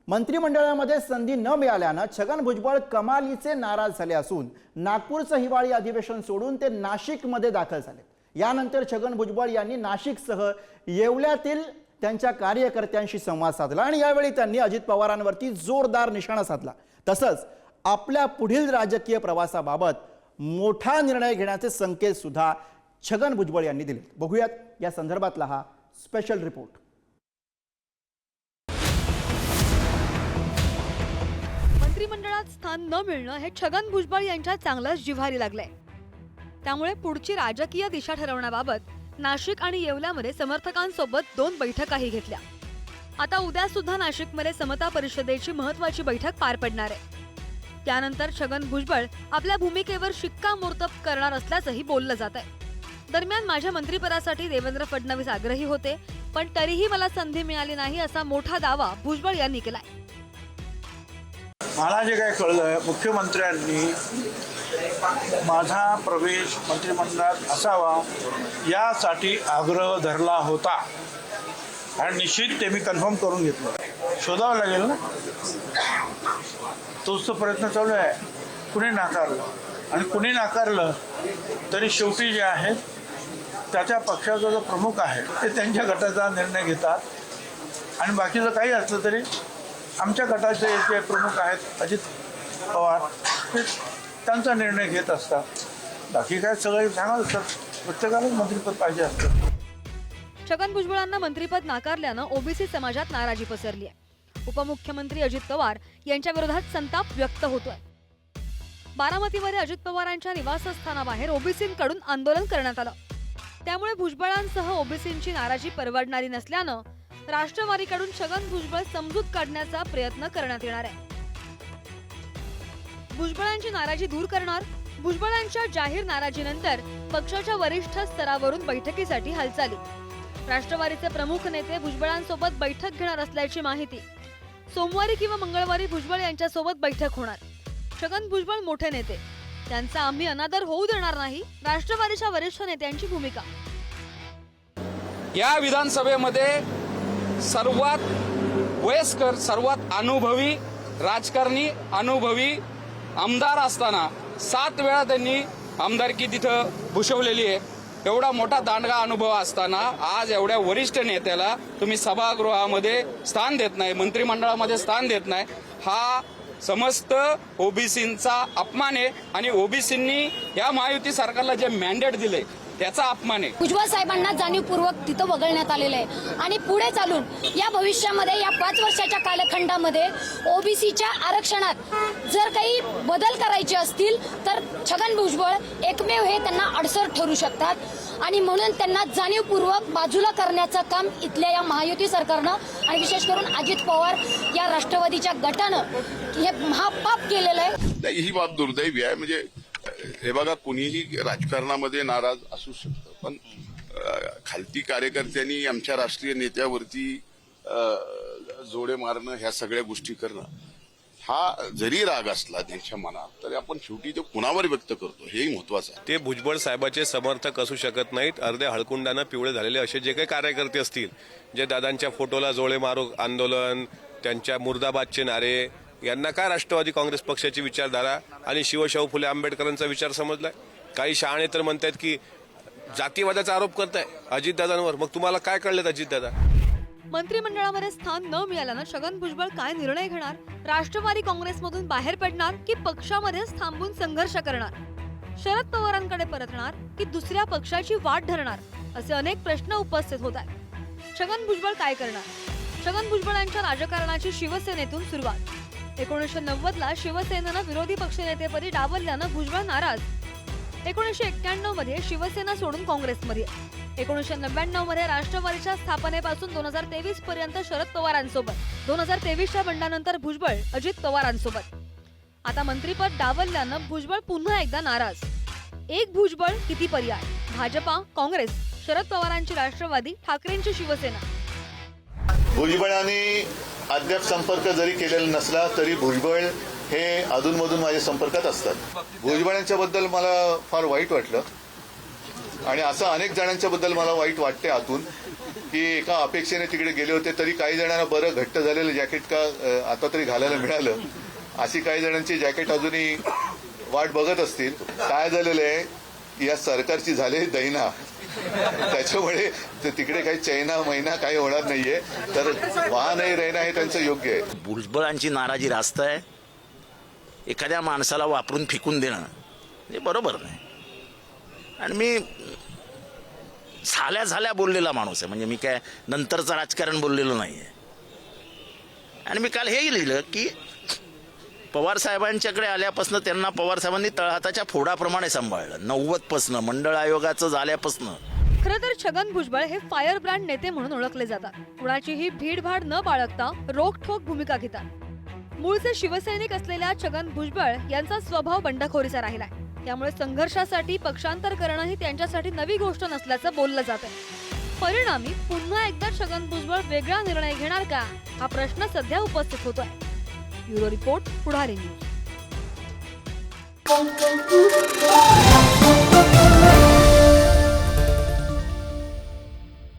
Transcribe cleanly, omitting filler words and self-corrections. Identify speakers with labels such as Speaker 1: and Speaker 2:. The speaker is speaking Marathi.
Speaker 1: मंत्रिमंडळामध्ये संधी न मिळाल्यानं छगन भुजबळ कमालीचे नाराज झाले असून नागपूरचं हिवाळी अधिवेशन सोडून ते नाशिकमध्ये दाखल झाले। यानंतर छगन भुजबळ यांनी नाशिकसह येवल्यातील त्यांच्या कार्यकर्त्यांशी संवाद साधला आणि यावेळी त्यांनी अजित पवारांवरती जोरदार निशाणा साधला। तसंच आपल्या पुढील राजकीय प्रवासाबाबत मोठा निर्णय घेण्याचे संकेत सुद्धा छगन भुजबळ यांनी दिले। बघूयात या संदर्भातला हा स्पेशल रिपोर्ट।
Speaker 2: मंत्रिमंडळात स्थान न मिळणं हे छगन भुजबळ यांच्या चांगलंच जिव्हारी लागलंय। त्यामुळे पुढची राजकीय दिशा ठरवण्याबाबत नाशिक आणि येवल्यामध्ये समर्थकांसोबत 2 बैठकाही घेतल्या। आता उद्या सुद्धा नाशिकमध्ये समता परिषदेची महत्त्वाची बैठक पार पडणार आहे। त्यानंतर छगन भुजबळ आपल्या भूमिकेवर शिक्कामोर्तब करणार असल्याचंही बोललं जात आहे। दरम्यान माझ्या मंत्रिपदासाठी देवेंद्र फडणवीस आग्रही होते, पण तरीही मला संधी मिळाली नाही असा मोठा दावा भुजबळ यांनी केलाय।
Speaker 3: मला जे काय कळलं, मुख्यमंत्र्यांनी माझा प्रवेश मंत्रिमंडळात असावा यासाठी आग्रह धरला होता आणि निश्चित ते मी कन्फर्म करून घेतलं। शोधावं लागेल ना, तोच तो प्रयत्न चालू आहे। कुणी नाकारलं आणि कुणी नाकारलं तरी शेवटी जे आहे त्याच्या पक्षाचा जो प्रमुख आहे ते त्यांच्या गटाचा निर्णय घेतात आणि बाकीचं काही असलं तरी आमच्या गटाचे जे प्रमुख आहेत अजित पवार ते त्यांचा निर्णय घेत असतात। बाकी काय सगळे सांगत असतात, प्रत्येकालाच मंत्रिपद पाहिजे असतं।
Speaker 2: छगन भुजबळांना मंत्रिपद नाकारल्यानं ओबीसी समाजात नाराजी पसरली आहे। उपमुख्यमंत्री अजित पवार यांच्या विरोधात संताप व्यक्त होतोय। बारामतीमध्ये अजित पवारांच्या निवासस्थानाबाहेर ओबीसींकडून आंदोलन करण्यात आलं। त्यामुळे भुजबळांसह ओबीसींची नाराजी परवडणारी नसल्यानं राष्ट्रवादीकडून छगन भुजबळ समजूत काढण्याचा प्रयत्न करण्यात येणार आहे। भुजबळांची नाराजी दूर करणार। भुजबळांच्या जाहीर नाराजीनंतर पक्षाच्या वरिष्ठ स्तरावरून बैठकीसाठी हालचाली। राष्ट्रवादीचे प्रमुख नेते भुजबळांसोबत बैठक घेणार असल्याची माहिती। सोमवारी किंवा मंगळवारी भुजबळ यांच्यासोबत बैठक होणार। छगन भुजबळ मोठे नेते, त्यांचा आम्ही अनादर होऊ देणार नाही, राष्ट्रवादीच्या वरिष्ठ नेत्यांची भूमिका।
Speaker 4: या विधानसभेमध्ये सर्वात वयस्कर, सर्वात अनुभवी राजकारणी, अनुभवी आमदार असताना 7 वेळा त्यांनी आमदारकी तिथं भूषवलेली आहे। एवढा मोठा दांडगा अनुभव असताना आज एवढ्या वरिष्ठ नेत्याला तुम्ही सभागृहामध्ये स्थान देत नाही, मंत्रिमंडळामध्ये स्थान देत नाही, हा समस्त ओबीसींचा अपमान आहे आणि ओबीसींनी या महायुती सरकारला जे मॅन्डेट दिले त्याचा अपमान आहे।
Speaker 5: भुजबळ साहेबांना जाणीवपूर्वक तिथं वगळण्यात आलेलं आहे आणि पुढे चालून या भविष्यामध्ये या 5 वर्षाच्या कालखंडामध्ये ओबीसीच्या आरक्षणात जर काही बदल करायचे असतील तर छगन भुजबळ एकमेव हे त्यांना अडसर ठरू शकतात आणि म्हणून त्यांना जाणीवपूर्वक बाजूला करण्याचं काम इथल्या या महायुती सरकारनं आणि विशेष करून अजित पवार या राष्ट्रवादीच्या गटानं हे महापाप केलेलं आहे।
Speaker 6: ही बाब दुर्दैवी आहे। म्हणजे हे बघा, कुणीही राजकारणामध्ये नाराज असू शकतं, पण खालती कार्यकर्त्यांनी आमच्या राष्ट्रीय नेत्यावरती जोडे मारणं, ह्या सगळ्या गोष्टी करणं, हा जरी राग असला त्यांच्या मनात तरी आपण शेवटी ते कुणावर व्यक्त करतो हेही महत्वाचं आहे।
Speaker 7: ते भुजबळ साहेबाचे समर्थक असू शकत नाहीत। अर्ध्या हळकुंडानं पिवळे झालेले असे जे काही कार्यकर्ते असतील, जे दादांच्या फोटोला जोडे मारो आंदोलन, त्यांच्या मुर्दाबादचे नारे, यांना काय राष्ट्रवादी काँग्रेस पक्षाची विचारधारा आणि शिवशाहू फुले आंबेडकरांचा विचार समजलाय? काही शहाणे तर म्हणतात की जातीवादाचा आरोप करताय अजितदादांवर। मग तुम्हाला काय कळलं अजितदादा?
Speaker 2: मंत्रिमंडळामध्ये स्थान न मिळाल्यानं छगन भुजबळ काय निर्णय घेणार? राष्ट्रवादी काँग्रेसमधून बाहेर पडणार की पक्षामध्येच थांबून संघर्ष करणार? शरद पवारांकडे परतणार की दुसऱ्या पक्षाची वाट धरणार? असे अनेक प्रश्न उपस्थित होत आहेत। छगन भुजबळ काय करणार? छगन भुजबळांच्या राजकारणाची शिवसेनेतून सुरुवात। 1990ला शिवसेनेनं विरोधी पक्षनेतेपदी डावलल्यानं भुजबळ नाराज। 1991 मध्ये शिवसेना सोडून काँग्रेसमध्ये। 1999 मध्ये राष्ट्रवादीच्या स्थापनेपासून 2023 पर्यंत शरद पवारांसोबत। 2023च्या बंडानंतर भुजबळ अजित पवारांसोबत। आता मंत्रिपद डावलल्यानं भुजबळ पुन्हा एकदा नाराज। एक भुजबळ किती पर्याय? भाजपा, काँग्रेस, शरद पवारांची राष्ट्रवादी, ठाकरेंची शिवसेना।
Speaker 8: भुजबळांनी अद्याप संपर्क जरी केलेला नसला तरी भुजबळ हे अधूनमधून माझ्या संपर्कात असतात। भुजबळांच्या बद्दल मला फार वाईट वाटलं आणि असं अनेक जणांच्या बद्दल मला वाईट वाटते आतून, की एका अपेक्षेने तिकडे गेले होते, तरी काही जणांना बरं घट्ट झालेलं जॅकेट का आता तरी घालायला मिळालं, अशी काही जणांची जॅकेट अजूनही वाट बघत असतील. काय झालेलं आहे, या सरकारची झालेली दैना, त्याच्यामुळे तिकडे काही चैना महिना काही होणार नाहीये. तर वाहनही रहना हे त्यांचं योग्य आहे.
Speaker 9: भुजबळांची नाराजी रास्त आहे. एखाद्या माणसाला वापरून फेकून देणं हे बरोबर नाही. आणि मी झाल्या बोललेला माणूस आहे, म्हणजे मी काय नंतरचं राजकारण बोललेलो नाही आहे. आणि मी काल हेही लिहिलं की पवार साहेबांच्याकडे आल्यापासून त्यांना पवार साहेबांनी तळहाताच्या फोडाप्रमाणे सांभाळलं. 90 मंडळ आयोगाचं झाल्यापासून.
Speaker 2: खरं तर छगन भुजबळ हे फायर ब्रँड नेते म्हणून ओळखले जातात. कुणाचीही भीडभाड न बाळगता रोखठोक भूमिका घेतात. मूळचे शिवसैनिक असलेल्या छगन भुजबळ यांचा स्वभाव बंडखोरीचा राहिलाय. त्यामुळे संघर्षासाठी पक्षांतर करणं ही त्यांच्यासाठी नवी गोष्ट नसल्याचं बोललं जात आहे. परिणामी पुन्हा एकदा छगन भुजबळ वेगळा निर्णय घेणार का, हा प्रश्न सध्या उपस्थित होतोय. ब्युरो रिपोर्ट, पुढारी न्यूज.